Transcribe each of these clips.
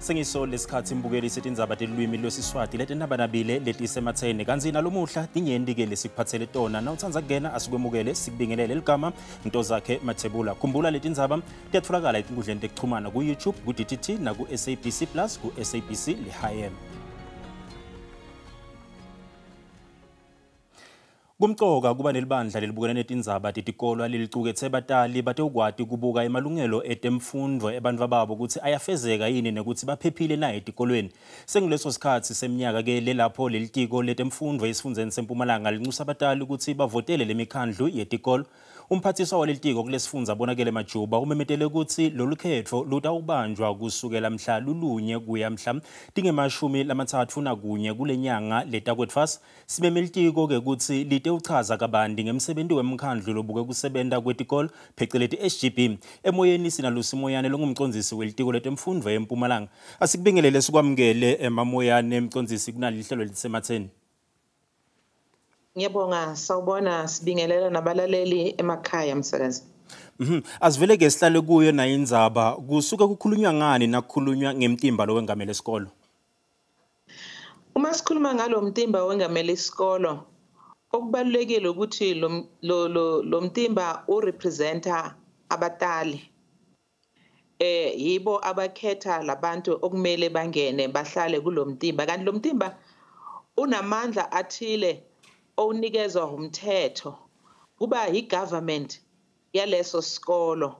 Sengiso lesikhathi imbukeli Tindzaba telulwimi lwesiswati letindaba nabile Letisematseni kanzi nalomuhla tinyendi ke lesikuphathele tona na utsandza kungena asikwemukele sikubingelele ligama into zakhe Mathebula. Khumbula Tindzaba tiyatfolakala etinkundleni tekuchumana ku YouTube, ku DTT na ku SABC Plus, ku SABC le-HIM. Kumcoka kuba nelibandla lelibukene netindzaba tetikolwa leliqukethe batali batewukwati kubuka emalungelo etemfundvo ebantfu babo ukuthi ayafezeka yini nekuthi baphephile na etikolweni. Senguleso sikhathi seminyaka ke lelapho lelitiko letemfundvo esifundzeni seMpumalanga linxusa abatali ukuthi bavotele lemikhandlu yetikolo. Umphathiswa walelitiko kulesifundza abonakele Majuba umemetele ukuthi lolu khetho lutawubanjwa kusukela mhla lulunye kuya mhla tinge-31 kulenyanga letakwetfas. Simemelitiko ke ukuthi litewuchaza kabanti ngemsebenzi wemkhandlu lobuke kusebenta kwetikolo pheceleti SGB. Emoyeni sinalusi Moyane longumcondzisi welitiko letemfundvo eMpumalanga. Asikubingelele sikwamukele Mamoyane mcondzisi kunali lihlelo Letisematseni. Ngiyabonga sawubona sibingelela nabalaleli emakhaya msakazi. Asivele ke sihlale kuyo na indzaba kusuke kukhulunywa ngani nakukhulunywa ngemtimba lo wengamele isikolo. Uma sikhuluma ngalo mtimba wengamele isikolo okubalulekile ukuthi lo mtimba urepresenta abatali. Yibo abakhetha labantu okumele bangene bahlale kulo mtimba kanti lo mtimba unamandla athile owunikezwa umthetho kuba igovernment yaleso sikolo.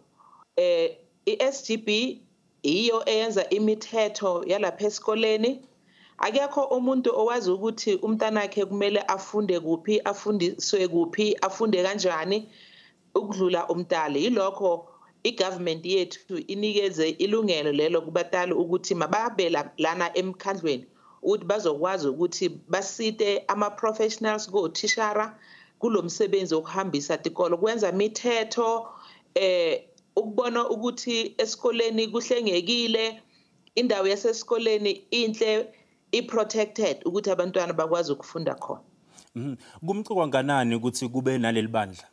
iSGB iyo eyenza imithetho yalapha esikoleni. Akekho umuntu owazi ukuthi umntanakhe kumele afunde kuphi, afundiswe kuphi, afunde kanjani ukudlula umntali. Yilokho igovernment yethu inikeze ilungelo lelo kubatali ukuthi mababe lana emkhandlweni ukuthi bazokwazi ukuthi basite ama-professionals kotishara kulo msebenzi wokuhambisa tikolo kwenza imithetho ukubona ukuthi esikoleni kuhlengekile, indawo yasesikoleni inhle, i-protected ukuthi abantwana bakwazi ukufunda khona. Kumcoka kanani ukuthi kube naleli bandla?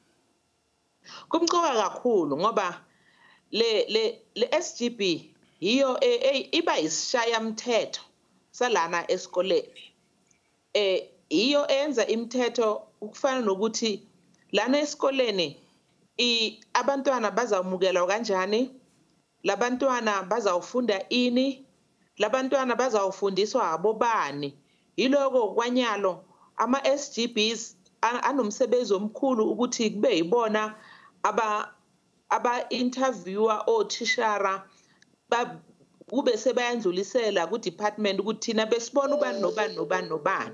Kumcoka kakhulu ngoba le SGB iyo iba isishaya mthetho salana esikoleni. Iyo enza imithetho ukufana nokuthi lana esikoleni abantwana bazawumukelwa kanjani, labantwana bazawufunda ini, labantwana bazawufundiswa abobani. Yiloko kwanyalo ama-SGBs anomsebenzi omkhulu ukuthi kube yibona aba-interviewer othishara kube sebayandlulisela ku-department ukuthi thina besibona ubani nobani.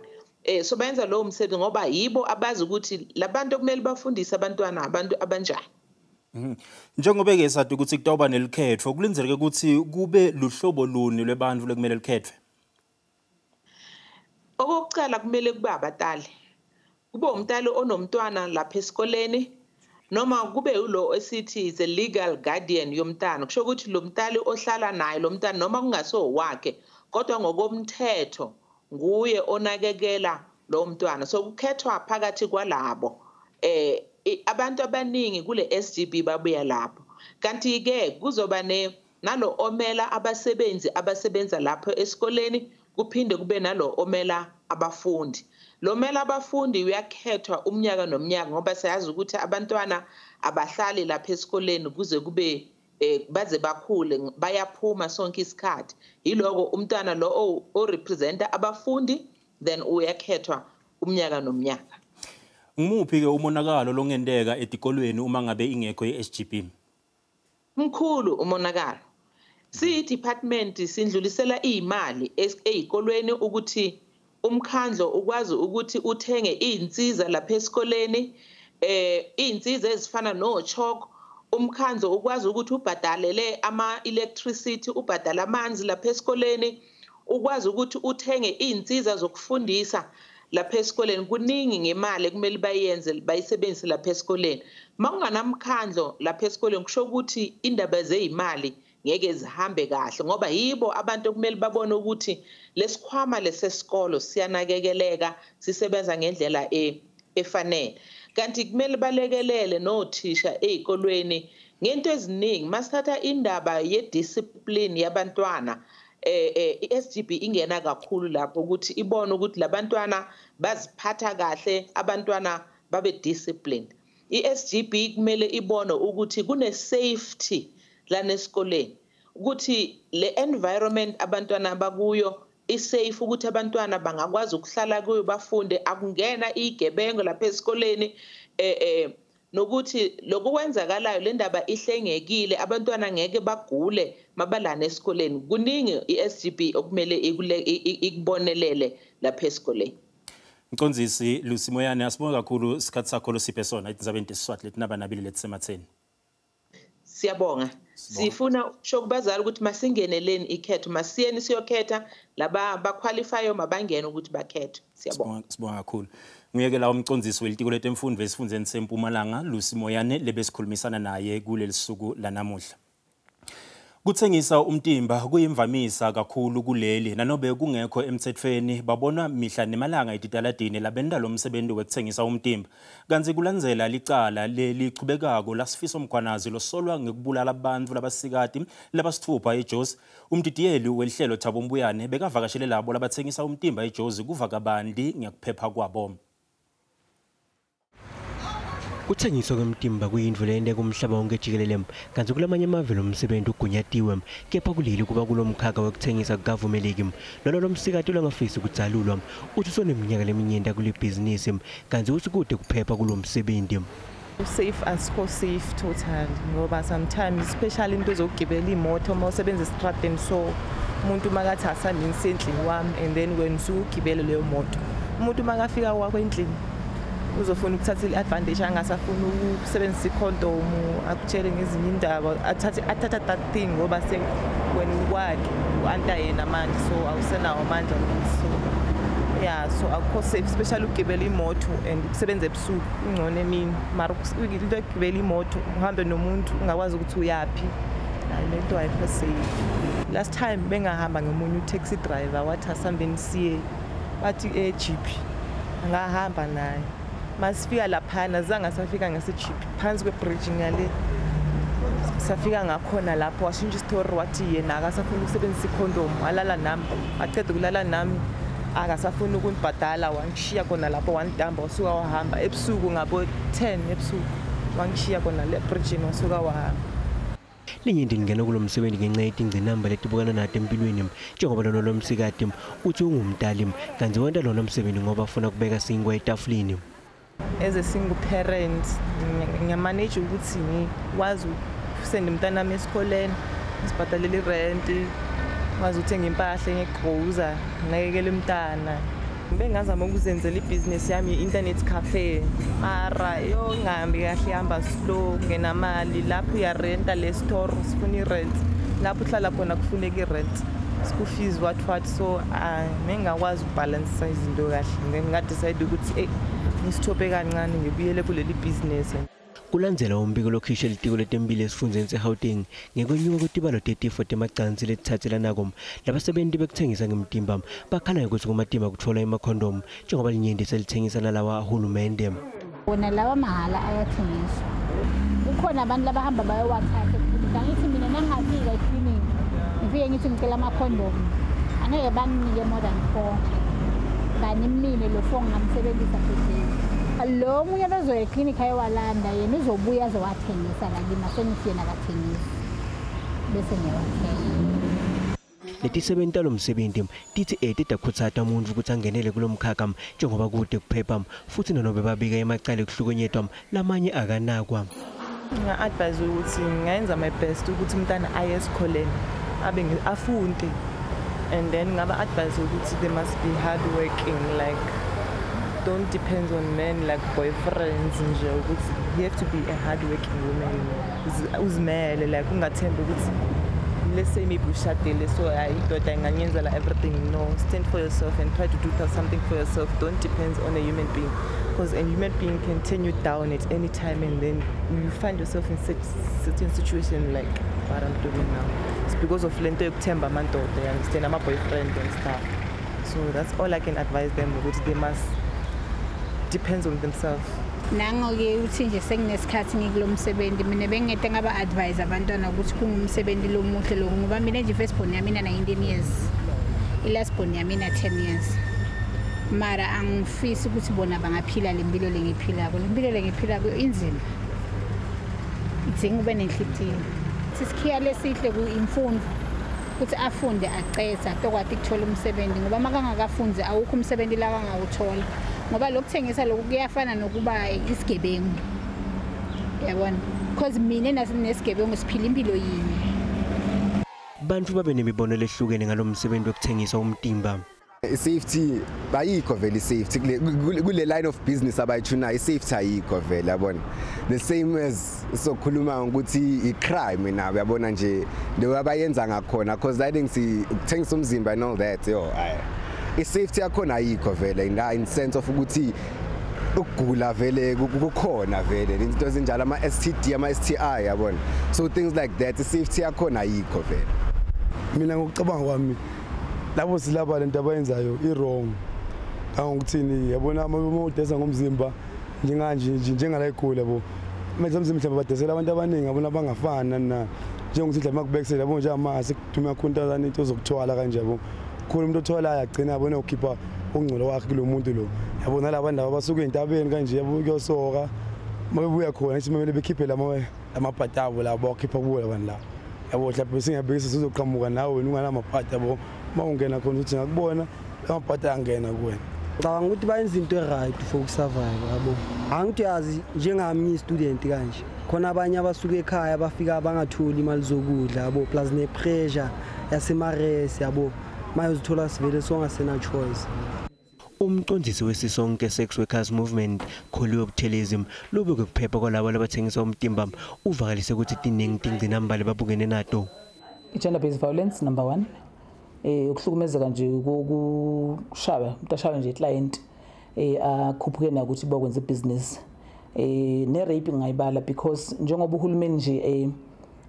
So bayenza lowo msebenzi ngoba yibo abazi ukuthi labantu okumele bafundise abantwana abantu abanjani. Njengoba ke sathi ukuthi kutawuba nelikhetho kulindeleke ukuthi kube luhlobo luni lwebantu lekumele likhethwe. Okokucala kumele kube abatali. Kube umntali onomntwana lapha esikoleni noma kube ulo esithi is a legal guardian yomntana. Kusho ukuthi lo mntali ohlala naye lo mntana noma kungaso wakhe kodwa ngokomthetho nguye onakekela lo mntwana. So kukhethwa phakathi kwalabo. Abantu abaningi kule SGB babuya lapho. Kanti ke kuzoba nalo omela abasebenza lapho esikoleni kuphinde kube nalo omela abafundi. Lo mela abafundi uyakhethwa umnyaka nomnyaka ngoba siyazi ukuthi abantwana abahlali lapha esikoleni kuze kube baze bakhule bayaphuma sonke isikhathi. Yiloko umntwana lo orepresenta abafundi then uyakhethwa umnyaka nomnyaka. Ngumuphi ke umonakalo longendeka etikolweni uma ngabe ingekho iSGB? Mkhulu umonakalo. Si-department sindlulisela imali ezikolweni ukuthi umkhandlo ukwazi ukuthi uthenge izinsiza lapha esikoleni, izinsiza ezifana no-chalk. Umkhandlo ukwazi ukuthi ubhadalele ama-electricity, ubhadala amanzi lapha esikoleni, ukwazi ukuthi uthenge izinsiza zokufundisa lapha esikoleni. Kuningi ngemali kumele bayenze bayisebenzise lapha esikoleni. Makunganamkhandlo lapha esikoleni kusho ukuthi indaba zezimali ngeke zihambe kahle ngoba yibo abantu okumele babone ukuthi lesikhwama lesesikolo siyanakekeleka sisebenza ngendlela efanele. Kanti kumele balekelele nothisha ezikolweni ngento eziningi. Masithatha indaba yediscipline yabantwana i-SGB ingena kakhulu lapho ukuthi ibone ukuthi labantwana baziphatha kahle, abantwana babe disciplined. I-SGB kumele ibone ukuthi kune safety lana esikoleni, ukuthi le environment abantwana bakuyo isafe, ukuthi abantwana bangakwazi ukuhlala kuyo bafunde, akungena igebengo lapha esikoleni, nokuthi lokuwenzakalayo le ndaba ihlengekile, abantwana ngeke bagule mabalana esikoleni. Kuningi i-SGB okumele ikubonelele lapha esikoleni. Mcondzisi Letisematseni, asibonga kakhulu isikhathi sakho losiphe sona Tindzabeni tesiswati letinaba nabili Letisematseni. Siyabonga. Sifuna ukusho kubazali ukuthi masingeneleni ikhetho, masiyeni siyokhetha laba baqualifyayo mabangene ukuthi bakhethe. Siyabonga. Sibonga kakhulu. Nguyekela umcondzisi welitiko letemfundo esifundeni seMpumalanga Letisematseni lebesikhulumisana naye kuleli suku lanamuhla. Kuthengisa umtimba kuyimvamisa kakhulu kuleli nanobe kungekho emthethweni babona mihla nemalanga etitaladini labenda lo msebenzi wekuthengisa umtimba. Kanti kulandzela licala lelichubekako laSifiso Mkhwanazi losolwa ngekubulala abantu labasikati labasithupha eJozi. Umdidiyeli welihlelo Thabo Mbuyane bekavakashele labo labathengisa umtimba eJozi kuva kabandi ngekuphepha kwabo. Kuthengiswa kwemtimba kuyindlu lende kumhlaba wonke jikelele, kanti kulamanye amave lo msebenzi ugunyatiwe, kepha kuleli kuba kulomkhakha wokuthengisa kukavumeleki. Lolo msikati langafisi kudzalulwa uthi soneminyaka leminyenda kule business, kanti uthi kude kuphepha kulo msebenzi. Safe safe total ngoba sometimes especially into zokugibela imoto mawusebenza estradeni, so umuntu makathi asandini sendlini wami and then when usugibela leyo moto umuntu makafika kwakho endlini uzofuna ukuthatha i-advantage, angasafuna ukusebenzisa i-condom, akutshele ngezinye indaba, athatha that thing ngoba wena ukwakhe u-anta yena manje, so awusenawo amandla so yeah, so akukho safe especially ukugibela imoto and ukusebenza ebusuku ingcono emini, mara into yokugibela imoto uhambe nomuntu ungakwazi ukuthi uyaphi, lento ayikho safe. Last time bengahamba ngomunye taxi driver wathi asambeni siye bathi eJP angahamba naye, masifika laphana zanga safika ngesijip phansi kwebridge ngale safika ngakhona lapho washintsha istory wathi yena akasafuna ukusebenzisa icondom, alala nami, aqeda ukulala nami akasafuna ukundibhadala, wangishiya khona lapho wandihamba wasuka wahamba ebusuku ngabo 10 ebusuku wangishiya khona le bridge wasuka wahamba. Linyindi ngena kulo msebenzi ngenxa yetingcinamba letibukana nathi empilweni, njengoba lona lo msikati uthi ungumdali kanti wenta lona msebenzi ngoba afuna kubeka singwa etafuleni. As a single parent, ngiyamanage ukuthi ngikwazi ukusenda umntana wami esikoleni, sibhadalele rent, ngikwazi ukuthenga impahla, ngigqoza, nginakekele umntana. Bengazama ukuzenzela ibhizinesi yami i-internet cafe, mara yo ngihambi kahle, ihamba slow, ngenamali. Lapho uyarenta le store, sifuna i-rent, lapho uhlala khona kufuneka i-rent, school fees what, so ngingakwazi ukubhalansa izinto kahle. Ngingadecide ukuthi ngisithope kancane ngibuyele kuleli business. Kulandzela umbiko lokhishwa elitiko letempilo esifundeni seGauteng ngekwenyuka kwetibalo tetifo temacansi letithatselanako, labasebenti bekuthengisa ngemtimba bakhala ukuthi kumatimba kutfola emakhondomu njengoba linyindi selithengisa nalawa ahulumende. Wona lawa mahala ayathengiswa, kukhona abantu labahamba bayowathatha, ngithi mina nangingafika eklinikhi ngifike ngithi ngicela amakhondomu angeke banginike more than 4, kanti mina lo 4 ngamsebenzisa phezulu. Lo munye bezoya eklinikhi ayewalanda yena uzobuya azowathengisa la kimi sengithi yena akathengisi bese ngiyawathenga. Letisebenta lo msebenzi tithi tidakhutsata umuntu ukuthi angenele kulo mkhakha njengoba kude kuphepha futhi nanobe babika emacala ekuhlukonyetwa lamanye akanakwa. Nginga-advise ukuthi ngayenza my best ukuthi umntana aye esikoleni abe afunde, and then ngaba-advise ukuthi they must be hard working, like don't depend on men like boyfriends nje, ukuthi you have to be a hard working woman, uzimele, like ungathemba ukuthi let's say maybe ushadile so indoda inganyenzela everything. No, stand for yourself and try to do something for yourself. Don't depend on a human being, because a human being can turn you down at any time and then you find yourself in such certain situation like what I'm doing now. It's because of lento yokuthemba amandoda, you understand, ama boyfriend and stuff. So that's all I can advise them, ukuthi they must depend on themselves. nango-ke uthi nje senginesikhathi ngikulomsebenzi mina bengingede ngaba-advise abantwana ukuthi kungumsebenzi lomuhle lo ngoba mina nje first born yami 19 years i-last born yami 10 years mara angifisi ukuthi bona bangaphila le mpilo lengiyiphilako le mpilo lengiyiphilako inzima idinga ube nenhliziyo sisikhiya lesihle ku-imfundo ukuthi afunde acethe atokwazi ukuthola umsebenzi ngoba makangakafunzi awukho umsebenzi la kangawuthola ngoba lokuthengisa lokhu kuyafana nokuba isigebengu yabona because mina nesigebengu siphila impilo yini bantu babe nemibono lehlukene ngalomsebenzi wokuthengisa umtimba safety bayikho vele safety kule line of business abayithuna safety ayikho vele yabona the same as sokhuluma ukuthi I crime nabo yabona nje leyo abayenza ngakhona because I think ukuthengisa umzimba and all that yo safety yakhona ayikho vele in sense of ukuthi ukugula vele kukhona vele into ezinjalo ama STD ama STI yabona so things like that safety yakhona ayikho vele mina ngokucabanga kwami labo silaba lento abayenzayo I-wrong kangokuthini yabona uma udesa ngomzimba njenganje njengala igula bo manje umzimba mhlawumbe badesela abantu abaningi abona bangafana na njengokuthi mhlawumbe makubekisela yabo nje amasi kuthuma khunta into zokuthwala kanje yabo khona umuntu othwala agcina yabona ukhipha ongcola wakhe kulo muntu lo yabona labantu abasuka entabeni kanje yabo kuyosoka mabebuya khona ithi kumele bekhiphe lamaphatabo la bakhipha kubo labantu la yabo mhlawumbe singabekisa sizoqhamuka nawe unganamaphatha yabo mawungena khona uthi ngakubona lamaphatha angena kuwena ngicabanga ukuthi bayenza into right for ukusurvive yabo angithi yazi njengami student kanje khona abanye abasuka ekhaya bafika bangatholi imali zokudla yabo plus ne pressure yasemaresi yabo mayozithola sivele songasena choice umqondisi wesisonke sex workers movement Kholiwe Buthelezi lobe kuphepha kwalabo abathengisa umtimba uvakalise ukuthi tiningi tingcinambali babukene nato gender based violence number 1 ukuhlukumezeka nje ukushaya umuntu ashaya nje client akhuphuke na ukuthi bakwenza business ne rape ngayibala because njengoba uhulumeni nje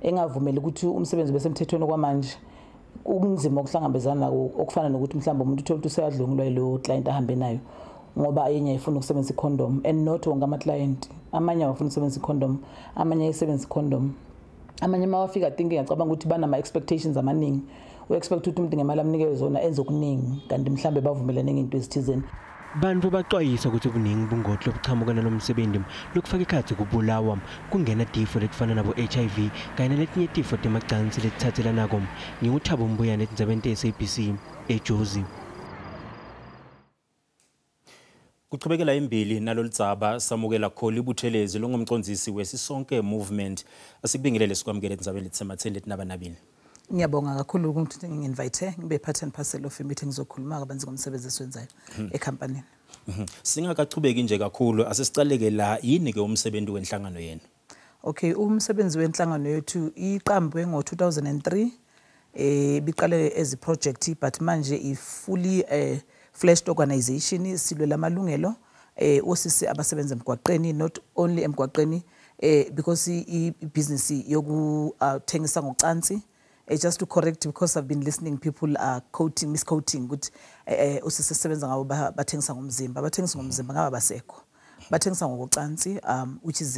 engavumeli ukuthi umsebenzi besemthethweni kwamanje ukunzima ukuhlangabezana nako okufana nokuthi mhlawumbe umuntu uthola ukuthi useyadlungulwa lo client ahambe nayo ngoba ayenye ayifuna ukusebenzisa icondom and not wonke ama client amanye awafuna ukusebenzisa icondom amanye ayisebenzisa icondom amanye mawafika thinking ngiyacabanga ukuthi banama expectations amaningi expect ukuthi umuntu ngemali amnikeze zona enze okuningi kanti mhlambe bavumelane ngento ezithizeni bantu baxwayisa ukuthi ubuningi bungodlo obuqhamukana nomsebenzi lokufaka ikhathi kubulawa kungena tifo lekufana nabo HIV kanye naletinye tifo temacansi letithathela nako ngiuthabo mbuyane etindzabeni SABC eJozi Kuchubekela imbili nalolidzaba samukela Kholiwe Buthelezi longumcondzisi wesisonke movement asikubingelele sikwamukele etindzabeni Letisematseni letinaba nabili Ngiyabonga kakhulu ukuthi nginginvite ngibe part and parcel of meeting ngizokhuluma kabanzi ngomsebenzi esiwenzayo ecompany. Singakachubeki nje kakhulu asesicaleke la yini ke umsebenzi wenhlangano yenu? Okay, umsebenzi wenhlangano yethu iqambwe ngo2003 biqale as a project but manje ifully fleshed organization silwela amalungelo osisi abasebenza emgwaqeni not only emgwaqeni because i-business yokuthengisa ngocansi just to correct because I've been listening people are misquoting ukuthi usisebenza ngabo bathengisa ngomzimba ngaba basekho bathengisa ngokucansi which is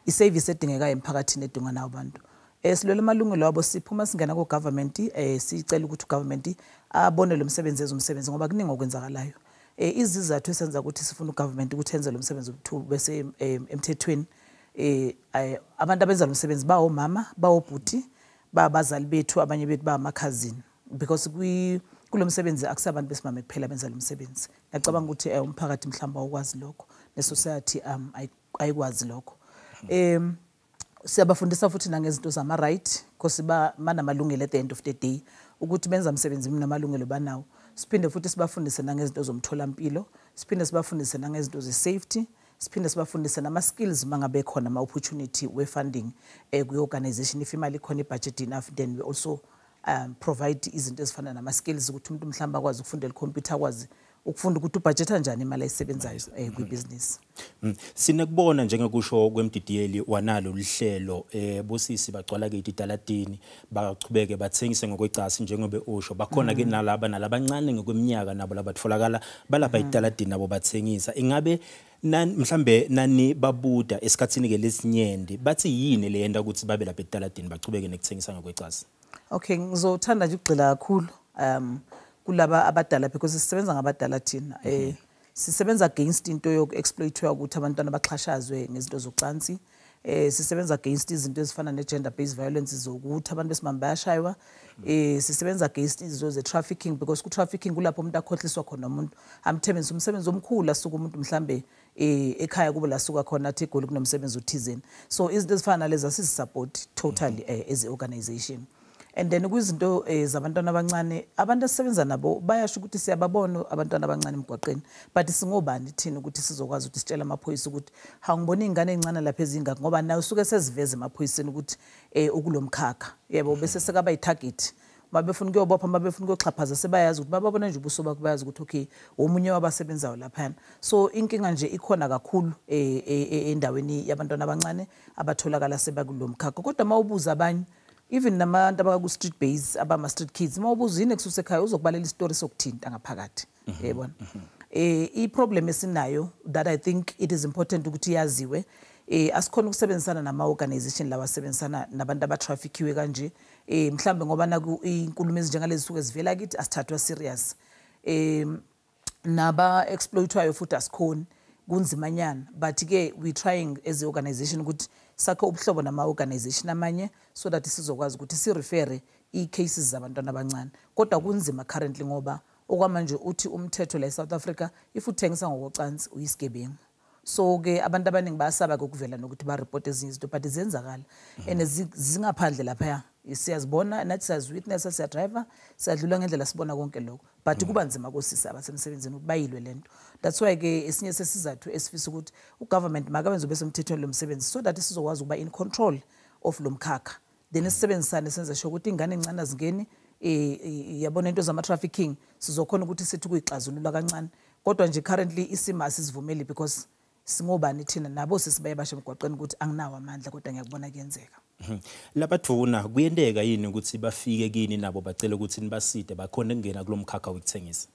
i-service edingeka emphakathini edinga nawo abantu silwela amalungelo abo siphuma singena ku government sicela ukuthi government abone lo msebenzi ezomsebenzi ngoba kuningi okwenzakalayo izizathu esenza ukuthi sifuna ugovernment ukuthi enze lo msebenzi bese emthethweni abantu abenza lo msebenzi bawo mama bawo bhuti babazali bethu abanye bethu bamakhazini because kulo msebenzi akusabantu besimame kuphela benza lo msebenzi ngiyacabanga ukuthi umphakathi mhlamba ukwazi lokho ne society ayikwazi lokho siyabafundisa futhi nangezinto zama right because banamalungelo at the end of the day ukuthi benza umsebenzi namalungelo banawo siphinde futhi sibafundise nangezinto zomtholampilo siphinde sibafundise nangezinto ze safety siphinde sibafundise nama skills mangabe khona ama opportunity we funding ku organization if imali khona budget enough then we also provide izinto ezifana nama skills ukuthi umuntu mhlamba akwazi ukufundela computer akwazi ukufunda ukuthi ubudgeta kanjani imali ayisebenzayo kwibusiness. Sinekubona njengekusho kwemdidiyeli wanalo lihlelo bosisi bagcwala ke italatini baqhubeke bathengise ngokwecasi njengobe usho bakhona ke nalaba nalabancane ngokweminyaka nabo labatfolakala balapha italatini nabo bathengisa. Ingabe mhlambe nani babuda esikhatsini ke lesinyendi bathi yini leyenda ukuthi babe lapha etalatini baqhubeke nekuthengisa ngokwecasi? Okay, ngizothanda nje ukugxila kakhulu kulaba abadala because sisebenza ngabadala thina. Sisebenza against into yoku-exploitwa ukuthi abantwana baxhashazwe ngezinto zocansi. Sisebenza against izinto ezifana ne-gender based violence zokuthi abantu besimame bayashaywa. Sisebenza against izinto ze-trafficking because ku-trafficking kulapho umuntu akhohliswa khona umuntu amthembenisa umsebenzi omkhulu asuka umuntu mhlambe ekhaya kubo la suka khona athi egoli kunomsebenzi othizeni. So izinto ezifana nalezi asizisupport totally as a organization. And then kwizinto zabantwana abancane abantu esisebenza nabo bayasho ukuthi siyababona abantwana abancane emgwaqeni but singobani thina ukuthi sizokwazi ukuthi sitshela amaphoyisa ukuthi ngibona izingane ezincane lapha ezingaka ngoba nayo usuke seziveza emaphoyiseni ukuthi ukulomkhakha yebo bese sekaba yitarget mabefuna ukuyobopha mabefuna ukuyoxhaphaza sebayazi ukuthi bababona nje ubuso bakho bayazi ukuthi okay omunye wabasebenzayo lapha. So inkinga nje ikhona kakhulu endaweni yabantwana abancane abatholakala sebakulomkhakha kodwa mawubuza abanye even nabantu abaku street base abama street kids mawubuza yini ekususa ekhaya uzokubalela istory sokuthinta ngaphakathi yebona. I problem esinayo that I think it is important ukuthi yaziwe asikhona ukusebenzisana nama organization lawa sebenzisana nabantu abatraffickiwe kanje mhlambe ngoba naku inkulumo ezinjengalezi suke zivela kithi asithathwa serious naba exploitwayo futhi asikhona kunzimanyana but ke we trying as a organization ukuthi sakho ubuhlobo nama organization amanye so that sizokwazi ukuthi si refer cases zabantwana abancane kodwa kunzima currently ngoba okwamanje uthi umthetho la eSouth Africa if uthengisa ngokocansi uyisigebengu. So ke abantu abaningi bayasaba ukuvela nokuthi ba report ezinye izinto but izenzakala and zingaphandle lapha siyazibona nathi siyazwitness siya driver siyadlula ngendlela sibona konke lokho but kuba nzima kosisi abasemsebenzini ukuthi bayilwe lento. That's why ke esinye sesizathu esifisa ukuthi ugovernment makabenze besemthethweni lomsebenzi so that sizokwazi ukuba in control of lomkhakha then sisebenzisane senze sho ukuthi ingane encane azingeni yabona into zama trafficking sizokhona ukuthi sithi kuyixazulula kancane kodwa nje currently isimo asizivumeli because singobani thina nabo sisibaye bashe emgwaqeni ukuthi anginawo amandla kodwa ngiyakubona kuyenzeka. Labathuna kuyendeka yini ukuthi bafike kini nabo bacela ukuthi nibaside bakhona ukungena kulomkhakha wokuthengisa?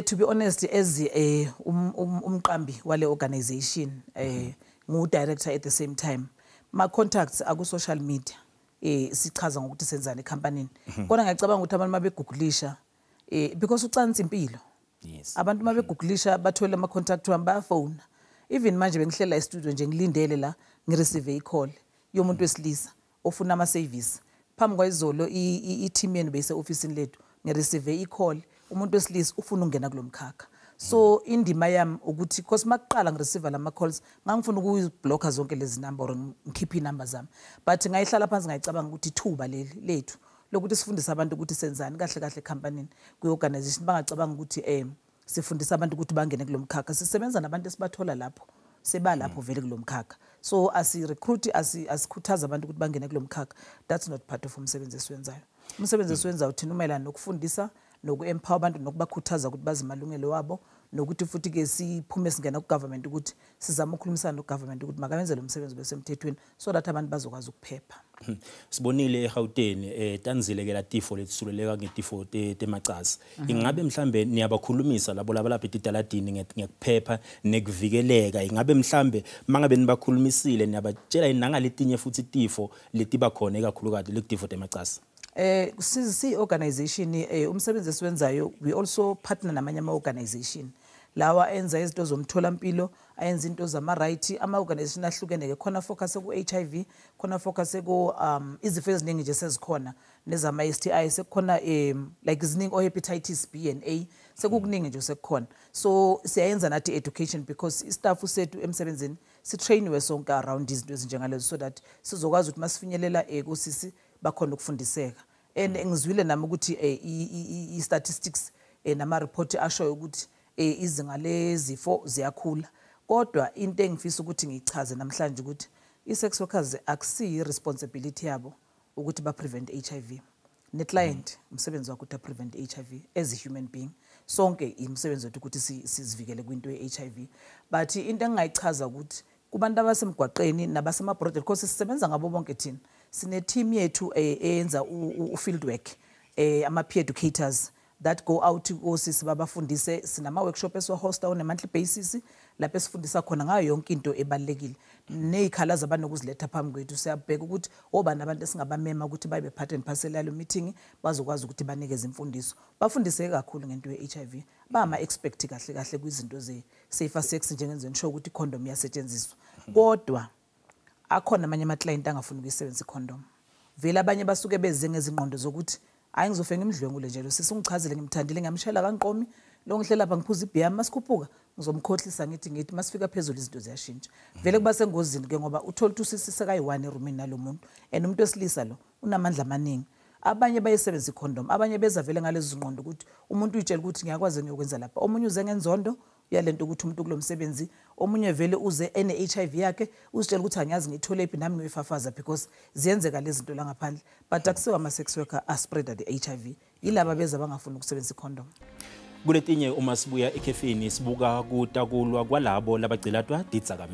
To be honest as umqambi wale organization ngu director at the same time my contacts aku social media sichaza ngokuthi senzani ecompany kodwa ngiyacabanga ukuthi abantu mabegugulisha because ucansi impilo. Yes. Abantu mabegugulisha bathola ama contact wami bayafona even manje bengihlela e-studio nje ngilindele la ngireceive i-call yomuntu wesilisa ofuna ama service phambi kwayizolo i-team yenu bese officeini lethu ngireceive i-call umuntu wesilisa ufuna ukungena kulomkhakha. So indima yami ukuthi because makuqala ngireceive lama calls ngangifuna ukuziblocker zonke lezi number or ngikhiphe inumber zami but ngayihlala phansi ngayicabanga ukuthi ithuba lethu lokuthi sifundise abantu ukuthi senzani kahle kahle ecompany kwi-organization bangacabanga ukuthi sifundisa abantu ukuthi bangene kulomkhakha sisebenza nabantu esibathola lapho sebalapho vele kulomkhakha so asi-recruit asikhuthaza abantu ukuthi bangene kulomkhakha. That's not part of umsebenzi esiwenzayo. Umsebenzi esiwenzayo thina umayelana nokufundisa noku-empower abantu nokubakhuthaza ukuthi bazi amalungelo wabo nokuthi futhi ke siphume singena ku-government ukuthi sizama ukukhulumisana no-government ukuthi makabenze lo msebenzi besemthethweni so that abantu bazokwazi ukuphepha. Sibonile eGauteng tanzile ke la tifo letisuleleka ngetifo temacasi. Ingabe mhlambe niyabakhulumisa labo lapha etalatini ngekuphepha nekuvikeleka ingabe mhlambe mangabe nibakhulumisile niyabatshela inangaletinye futhi tifo letiba khona ekakhulukade letifo temacasi? Si organization umsebenzi esiwenzayo we also partner namanye ama organization lawa enza izinto zomtholampilo ayenza into zama right ama organization ahlukene ke khona focus ku HIV khona focus ku izifo eziningi nje sezikhona nezama STI sekukhona like iziningi hepatitis B and A sekukuningi nje sekukhona. So siyayenza nathi education because istaff sethu emsebenzini si trainwe sonke around izinto ezinjengalezo so that sizokwazi ukuthi masifinyelela kusisi bakhona ukufundiseka and ngizwile nami ukuthi i-statistics nama report asho ukuthi izinga lezifo ziyakhula kodwa into engifisa ukuthi ngichaze namhlanje ukuthi i-sex workers akusi responsibility yabo ukuthi ba prevent HIV. Ne client umsebenzi wakhe ukuthi prevent HIV as a human being sonke imsebenzi wethu ukuthi sizivikele kwinto ye-HIV. But into engingayichaza ukuthi kubantu abasemgwaqeni nabasema-project because sisebenza ngabo bonke thina sine team yethu eyenza field work ama-peer educators that go out osisi babafundise sinama-workshop esiwahosta on a monthly basis lapho esifundisa khona ngayo yonke into ebalulekile neyikhalaza abanokuziletha phambi kwethu siyabheka ukuthi obani abantu esingabamema ukuthi babe part and parcel yalo meeting bazokwazi ukuthi banikeze imfundiso bafundiseke kakhulu ngento ye-HIV bama-expect kahle kahle kwizinto ze-safer sex njengenzweni sho ukuthi i-condom iyasetshenziswa kodwa akhona amanye ama-client angafuni ukuyisebenzisa i-condom vele abanye basuke beze ngezingqondo zokuthi hayi ngizofika ngimdlwengule nje lo sisi ungichazile ngimthandile ngamshela kanqomi lo ngihlela lapha ngiphuza ibhiya masikhuphuka ngizomkhohlisa ngithi masifika phezulu izinto ziyashintsha vele kuba sengozini ke ngoba uthola ukuthi usisi sekayi-1 erumini nalo muntu and umuntu wesilisa lo unamandla amaningi abanye bayisebenzisa i-condom abanye beza vele ngalezo zingqondo ukuthi umuntu uyitshela ukuthi ngiyakwazi ngiyokwenza lapha omunye uze ngenzondo uyalento ukuthi umuntu kulo msebenzi omunye vele uze ene-HIV yakhe uzitshela ukuthi angiyazi ngiyithole iphi nami ngiyoyifafaza because ziyenzeka lezi zinto la ngaphandle but akusiwa ama-sex worker aspreada the-HIV yilaba beza bangafuni ukusebenzisa i-condom. Kuletinye uma sibuya ekhefini sibuka kutakulwa kwalabo labagcilatwa Tindzaba.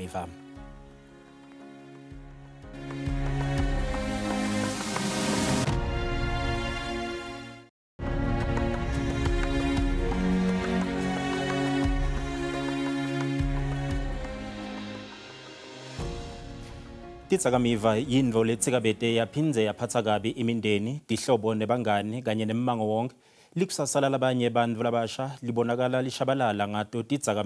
Tindzaba yinto letsikabete yaphindze yaphatsa kabi imindeni, tihlobo nebangani kanye nemmango wonke. Likusasala labanye bantfu labasha libonakala lishabalala ngato Tindzaba.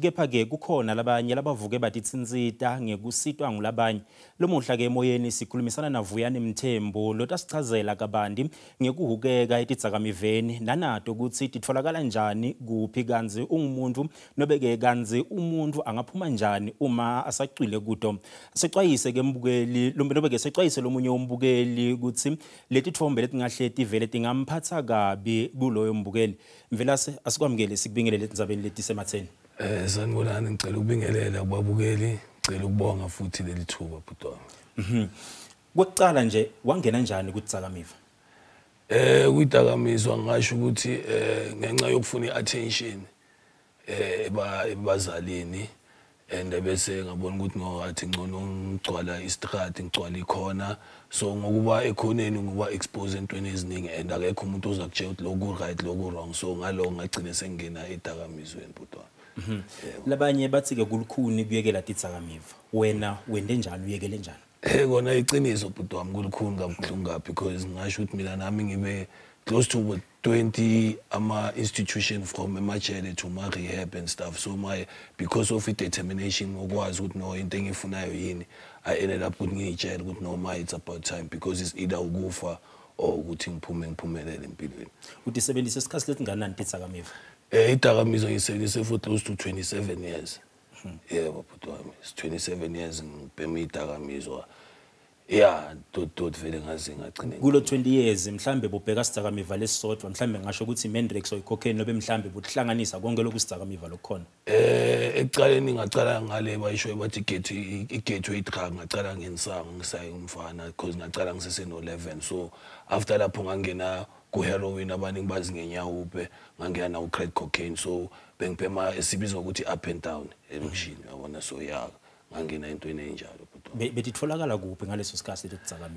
Kepha-ke kukhona labanye labavuke batitsintsita ngekusitwa ngulabanye. Lomuhla ke emoyeni sikhulumisana na Vuyani Mthembu lotasichazela kabanti ngekuhukeka eTindzabeni nanato ukuthi titfolakala njani kuphi kanzi ungumuntu nobeke kanzi umuntu angaphuma njani uma asacwile kuto. Sexwayise ke mbukeli nobeke sexwayise lomunye umbukeli ukuthi letithombe letingahle tivele tingamphatha kabi kuloyo mbukeli. Mvelase asikwamukele sikubingelele Tindzabeni Letisematseni. Sanibonani ngicela ukubingelela kubabukeli ngicela ukubonga futhi leli thuba bhuti. Kwekucala nje wangena njani kuTindzaba? Kwidakamizwa ngisho ukuthi ngenxa yokufuna i-attention ebazalini and bese ngabona ukuthi ngathi ngcono ngigcwala istrad ngigcwala ikhona so ngokuba ekhoneni ngoba expose entweni eziningi and akekho umuntu ozakutshela ukuthi lokhu right lokhu wrong so ngalo ngagcina sengena edakamizweni bhuti. Labanye bathi ke kulukhuni kuyekela Tindzaba. Wena wende njani uyekele njani? Kona iqiniso bhuti wami kulukhuni kabuhlungu kabi because ngisho ukuthi mina nami ngibe close to 20 institution from emajele to my rehab and stuff so because of it determination ngokwazi ukuthi no into engifunayo yini I ended up ukuthi ngiyitshela ukuthi no it's about time because it's either ukufa or ukuthi ngiphumelele empilweni. Utisebenzisa isikhathi lesinganani Tindzaba? Idakamizwa ngisebenzise for close to 27 years. Yebo bhuti wami, 27 years ngibhema idakamizwa. Yeah, tot vele ngaze ngagcina. Kulo 20 years mhlambe bubheka Tindzaba lesisodwa mhlambe ngasho ukuthi Mendrex or cocaine nobe mhlambe buhlanganisa konke lokhu Tindzaba lokhona. Ekucaleni ngacala ngale bayisho bathi gateway drug ngacala ngensango ngisaye umfana because ngacala ngisese no 11 so after lapho ngangena ku heroin abaningi bazi ngenyawupe ngangena na crack cocaine so bengibhema esibizwa ukuthi up and down emshini yabona so yeah ngangena entweni enjalo bhuti. Betitfolakala kuphi ngaleso sikhathi Tindzaba?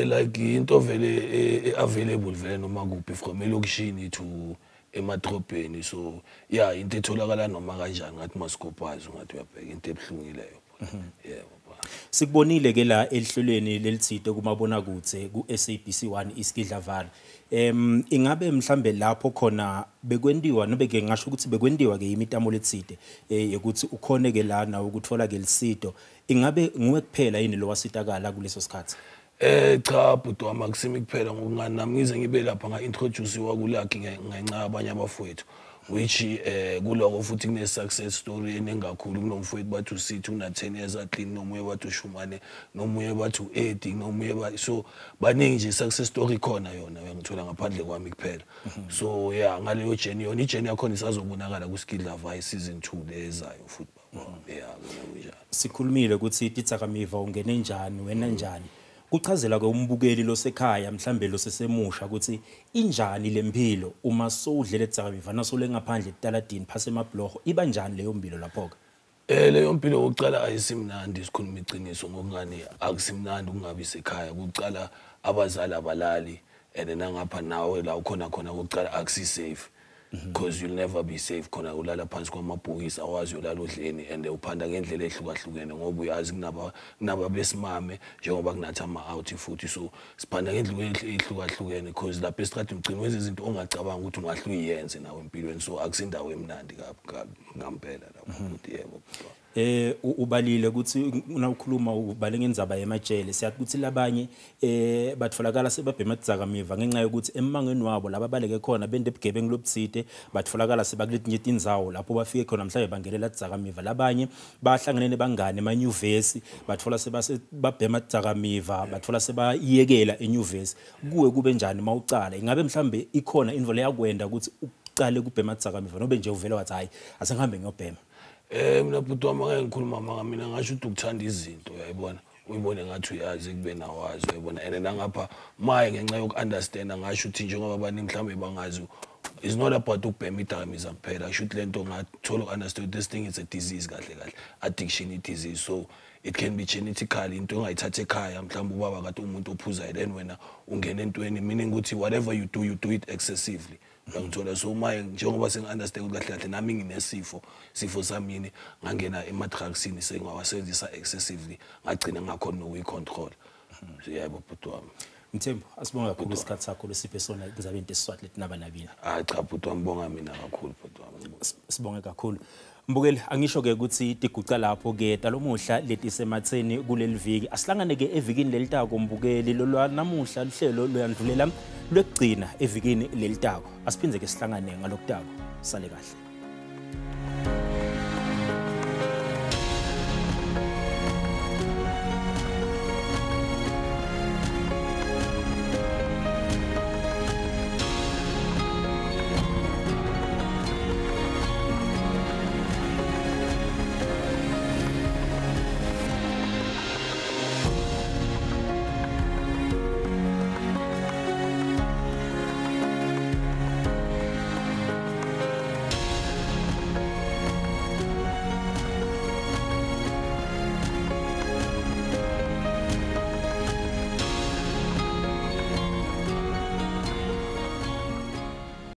Like into vele available vele noma kuphi from elokishini to emadrobheni so yeah into etholakala noma kanjani ngathi masikophazi ngathi uyabheka into ebhlungileyo. Yebo. Sikubonile ke la elihlelweni lelitsite kumabona kutse ku SABC 1 isikidlavana. Ingabe mhlambe lapho khona bekwendiwa nobeke ngasho ukuthi bekwendiwa ke imitamo letsite ukuthi ukhone ke lana ukuthola ke lisito ingabe nguwe kuphela yini lo wasitakala kuleso sikhathi? Cha bhuti wami akusimi kuphela ngokungani nami ngize ngibe lapha nga-introduce kulakhi ngenxa abanye abafowethu which kuloko futhi kune success story enengakhulu kunomfowethu bathu usithi una 10 years clean nomunye bathu Shumane nomunye bathu Eddie nomunye so baningi nje success story khona yona uyangithola ngaphandle kwami kuphela so yeah ngaleyo journey yona ijourney yakho isazobonakala ku Skill Love season 2 lezayo futhi yeah kunjalo. Sikhulumile ukuthi Tindzaba ungene njani wena njani kuchazela ke umbukeli losekhaya mhlambe losesemusha ukuthi injani lempilo uma sowudlele etsakamiva nasole ngaphandle etaladini phase emabhlorho iba njani leyo mpilo lapho ke leyo mpilo uqala ayisimnandi sikhuluma iqiniso ngokungani akusimnandi ungabi sekhaya kuqala abazali abalali and nangapha nawe la ukhona ukuqala akusi safe because you'll never be safe khona ulala phansi kwamabhokisi awazi ulala odleni and uphanda ngendlela ehlukahlukene ngoba uyazi kunaba besimame njengoba kunathi ama-out futhi so siphanda ngendlela ehlukahlukene because lapha esitradini ugcina wenza izinto ongacabanga ukuthi ungahluyenze nawe empilweni so akusindawo emnandi ngampela lapho ukuthi yebo ubalile ukuthi unakhuluma ubale ngendzaba yemajele siyathi ukuthi labanye batfolakala sebabhema idzakamiva ngenxa yokuthi emangweni wabo laba baleke khona bende ebugebengu lobutsite batfolakala sebakuletinye indzawo lapho bafike khona mhlawumbe bangelela idzakamiva labanye bahlangene nebangane emanyuvesi batfola sebabhema idzakamiva batfola sebayekela enyuvesi kuwe kube njani mawucala ingabe mhlawumbe ikhona indvo leyakwenda ukuthi uqale kubhema idzakamiva nobe nje uvele wathi hayi asengihambe ngiyobhema mina bhuti wami ngeke ngikhuluma manga mina ngasho ukuthi ukuthanda izinto uyayibona uyibone ngathi uyazi kube nawazi uyayibona and nangapha maye ngenxa yoku-understand ngasho ukuthi njengoba abaningi mhlawumbe bangazi it's not about ukubhema idakamizwa kuphela kusho ukuthi lento ngathola uku-understand this thing is a disease kahle addiction i-disease so it can be genetically into ongayithatha ekhaya mhlawumbe ubaba kade umuntu ophuzayo then wena ungena entweni meaning ukuthi whatever you do it excessively ngithola so maye njengoba sengi-understand kahle nami nginesifo samini ngangena ema-drugsini sengawasebenzisa excessively ngagcina ngakhona nokuyi-control so yebo bhuti wami Mthembu asibonga kakhulu isikhathi sakho lesiphe sona kuzabe into esiswati letinaba nabini cha bhuti wami bonga mina kakhulu bhuti wami sibonge kakhulu mbukeli angisho ke ukuthi tiguca lapho ke talomuhla Letisematseni kuleli viki asihlangane ke evikini lelitako mbukeli lolwanamuhla lihlelo loyandlulela lwekugcina evikini lelitako asiphindze ke sihlangane ngalokutako sale kahle